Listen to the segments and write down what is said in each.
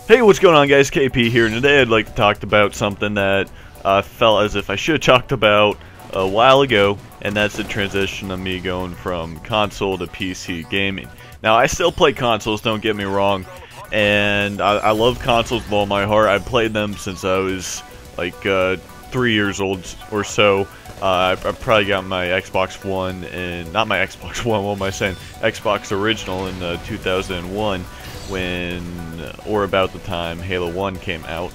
Hey, what's going on, guys? KP here, and today I'd like to talk about something that I felt as if I should have talked about a while ago, and that's the transition of me going from console to PC gaming. Now, I still play consoles, don't get me wrong, and I love consoles with all my heart. I've played them since I was like 3 years old or so. I probably got my Xbox One, and not my Xbox One, what am I saying? Xbox Original in 2001. When, or about the time, Halo 1 came out,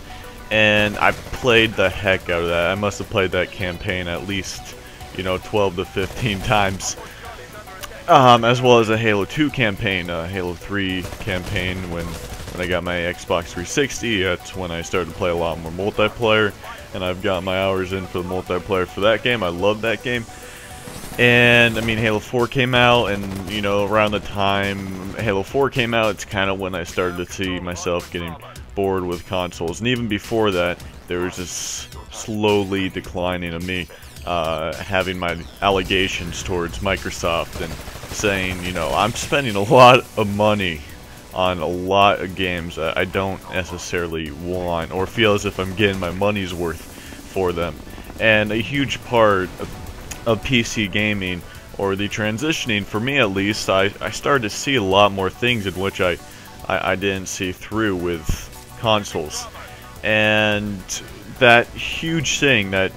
and I played the heck out of that. I must have played that campaign at least, 12 to 15 times, as well as a Halo 2 campaign, Halo 3 campaign. When I got my Xbox 360, that's when I started to play a lot more multiplayer, and I've got my hours in for the multiplayer for that game. I love that game. And, I mean, Halo 4 came out, and, around the time Halo 4 came out, it's kind of when I started to see myself getting bored with consoles. And even before that, there was this slowly declining of me, having my allegations towards Microsoft and saying, I'm spending a lot of money on a lot of games that I don't necessarily want or feel as if I'm getting my money's worth for them. And a huge part of PC gaming, or the transitioning, for me at least, I started to see a lot more things in which I didn't see through with consoles. And that huge thing, that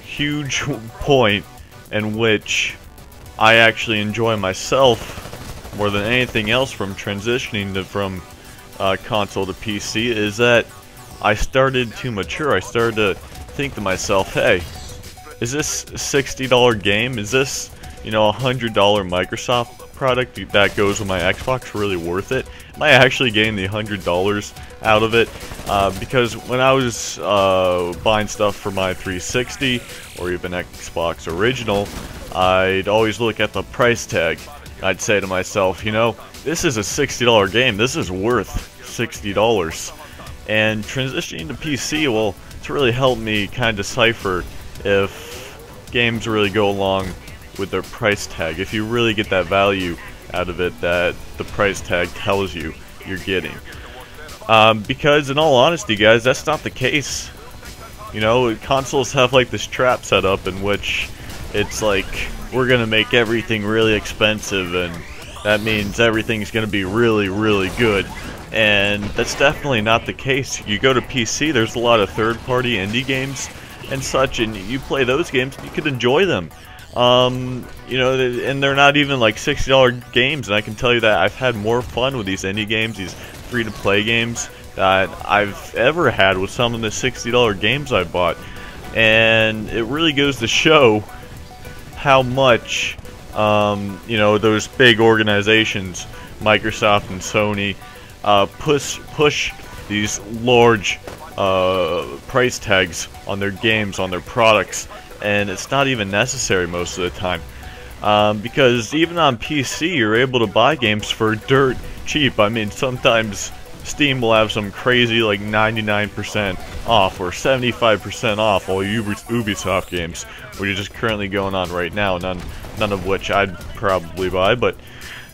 huge point in which I actually enjoy myself more than anything else from transitioning from console to PC, is that I started to mature. I started to think to myself, hey, is this a $60 game? Is this, a $100 Microsoft product that goes with my Xbox really worth it? Am I actually getting the $100 out of it? Because when I was buying stuff for my 360 or even Xbox Original, I'd always look at the price tag. I'd say to myself, this is a $60 game. This is worth $60. And transitioning to PC, well, it's really helped me kind of decipher if games really go along with their price tag, if you really get that value out of it that the price tag tells you you're getting. Because in all honesty, guys, that's not the case. Consoles have like this trap set up in which it's like, we're gonna make everything really expensive, and that means everything's gonna be really, really good. And that's definitely not the case. You go to PC, there's a lot of third-party indie games and such, and you play those games, you could enjoy them. And they're not even like $60 games, and I can tell you that I've had more fun with these indie games, these free-to-play games, that I've ever had with some of the $60 games I bought. And it really goes to show how much, those big organizations, Microsoft and Sony, push these large price tags on their games, on their products, and it's not even necessary most of the time. Because even on PC, you're able to buy games for dirt cheap. I mean, sometimes Steam will have some crazy like 99% off or 75% off all Ubisoft games, which are just currently going on right now, none of which I'd probably buy, but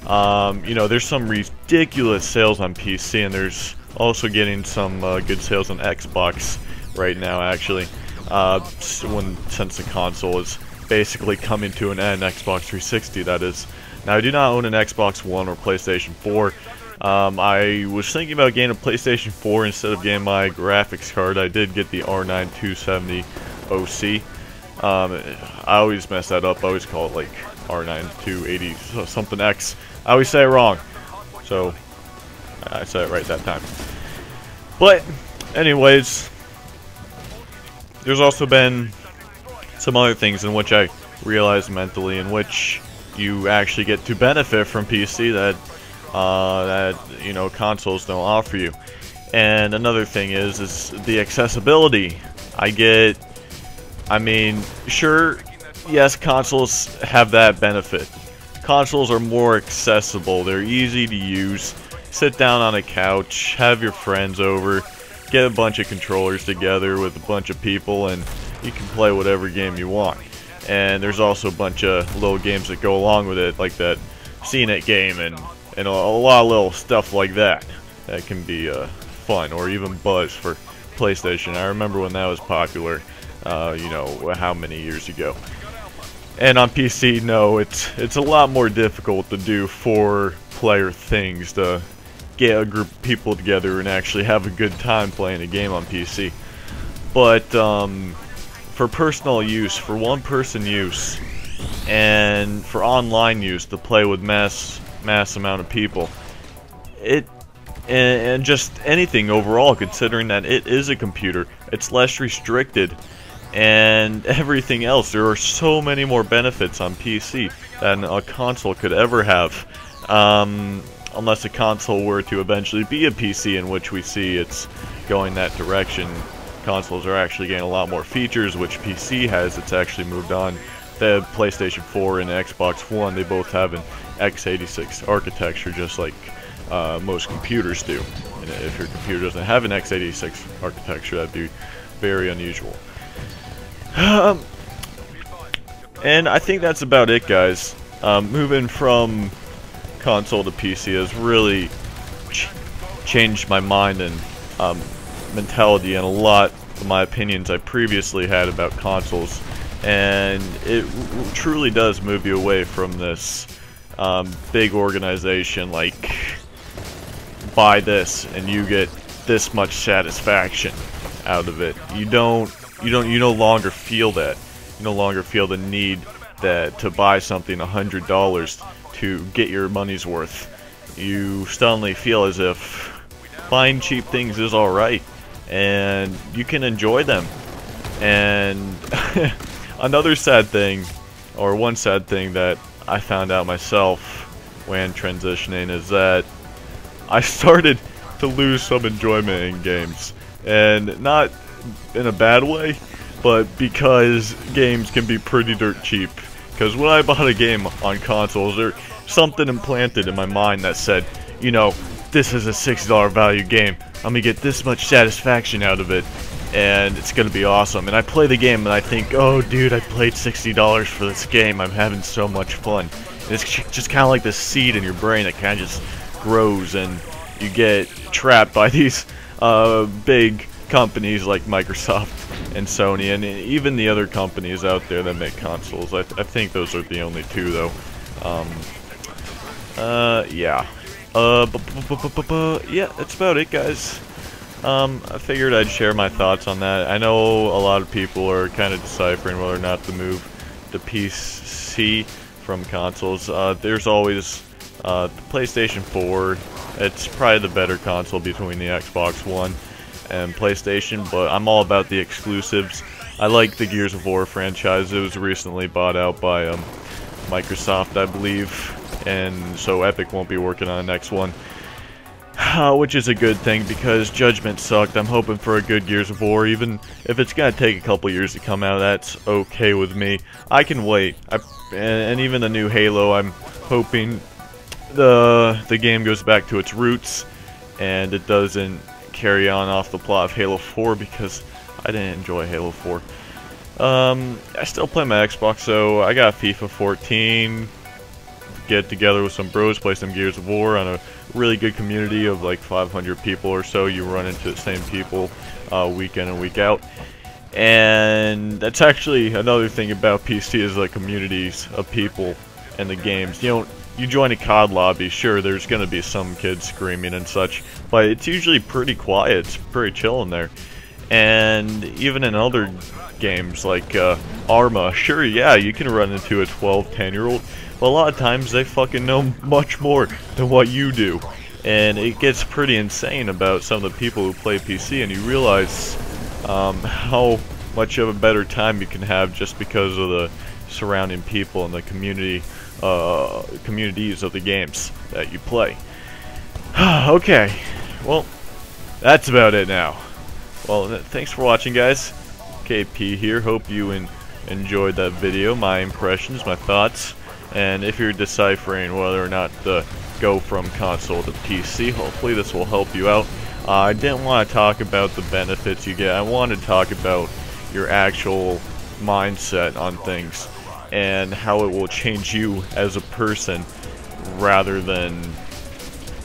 there's some ridiculous sales on PC, and there's also getting some good sales on Xbox right now, actually, since the console is basically coming to an end, Xbox 360 that is. Now, I do not own an Xbox One or PlayStation 4. I was thinking about getting a PlayStation 4 instead of getting my graphics card. I did get the R9 270 OC. I always mess that up. I always call it like R9 280 something X. I always say it wrong, so I said it right that time. But anyways, there's also been some other things in which I realized mentally, in which you actually get to benefit from PC that consoles don't offer you. And another thing is the accessibility. Sure, yes, consoles have that benefit. Consoles are more accessible, they're easy to use. Sit down on a couch, have your friends over, get a bunch of controllers together with a bunch of people, and you can play whatever game you want. And there's also a bunch of little games that go along with it, like that CNET game and a lot of little stuff like that that can be fun, or even Buzz for PlayStation. I remember when that was popular, you know, how many years ago. And on PC, no, it's a lot more difficult to do 4-player things, to get a group of people together and actually have a good time playing a game on PC. But for personal use, for one-person use, and for online use to play with mass amount of people, and just anything overall, considering that it is a computer, it's less restricted, and everything else. There are so many more benefits on PC than a console could ever have, unless a console were to eventually be a PC, in which we see it's going that direction. Consoles are actually getting a lot more features, which PC has. It's actually moved on. The PlayStation 4 and Xbox One, they both have an x86 architecture, just like most computers do. And if your computer doesn't have an x86 architecture, that'd be very unusual. And I think that's about it, guys. Moving from console to PC has really changed my mind and mentality, and a lot of my opinions I previously had about consoles. And it truly does move you away from this big organization like, buy this and you get this much satisfaction out of it. You no longer feel that. You no longer feel the need to buy something $100 to get your money's worth. You suddenly feel as if buying cheap things is alright, and you can enjoy them. And another sad thing, or one sad thing that I found out myself when transitioning, is that I started to lose some enjoyment in games. And not in a bad way, but because games can be pretty dirt cheap. Because when I bought a game on consoles, there's something implanted in my mind that said, you know, this is a $60 value game. I'm gonna get this much satisfaction out of it, and it's gonna be awesome. And I play the game and I think, oh dude, I played $60 for this game. I'm having so much fun. And it's just kind of like this seed in your brain that kind of just grows, and you get trapped by these big companies like Microsoft and Sony, and even the other companies out there that make consoles. I think those are the only two, though. Yeah. Yeah, that's about it, guys. I figured I'd share my thoughts on that. I know a lot of people are kind of deciphering whether or not to move to PC from consoles. There's always the PlayStation 4. It's probably the better console between the Xbox One and PlayStation, but I'm all about the exclusives. I like the Gears of War franchise. It was recently bought out by Microsoft, I believe, and so Epic won't be working on the next one, which is a good thing because Judgment sucked. I'm hoping for a good Gears of War, even if it's gonna take a couple years to come out. That's okay with me. I can wait. And even the new Halo, I'm hoping the game goes back to its roots and it doesn't carry on off the plot of Halo 4, because I didn't enjoy Halo 4. I still play my Xbox, so I got FIFA 14, get together with some bros, play some Gears of War on a really good community of like 500 people or so. You run into the same people week in and week out. And that's actually another thing about PC, is the communities of people and the games. You join a COD lobby, sure, there's going to be some kids screaming and such, but it's usually pretty quiet, it's pretty chill in there. And even in other games like Arma, sure, yeah, you can run into a 12, 10-year-old, but a lot of times they fucking know much more than what you do. And it gets pretty insane about some of the people who play PC, and you realize how much of a better time you can have just because of the surrounding people and the communities of the games that you play. Okay, well, that's about it now. Well, thanks for watching, guys. KP here. Hope you enjoyed that video, my impressions, my thoughts, and if you're deciphering whether or not to go from console to PC, hopefully this will help you out. I didn't want to talk about the benefits you get. I wanted to talk about your actual mindset on things and how it will change you as a person, rather than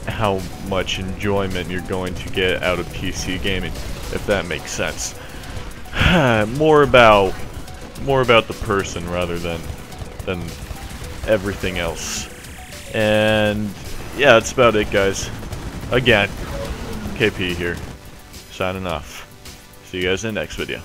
how much enjoyment you're going to get out of PC gaming, if that makes sense. more about the person rather than everything else. And yeah, that's about it, guys. Again, KP here, signing off. See you guys in the next video.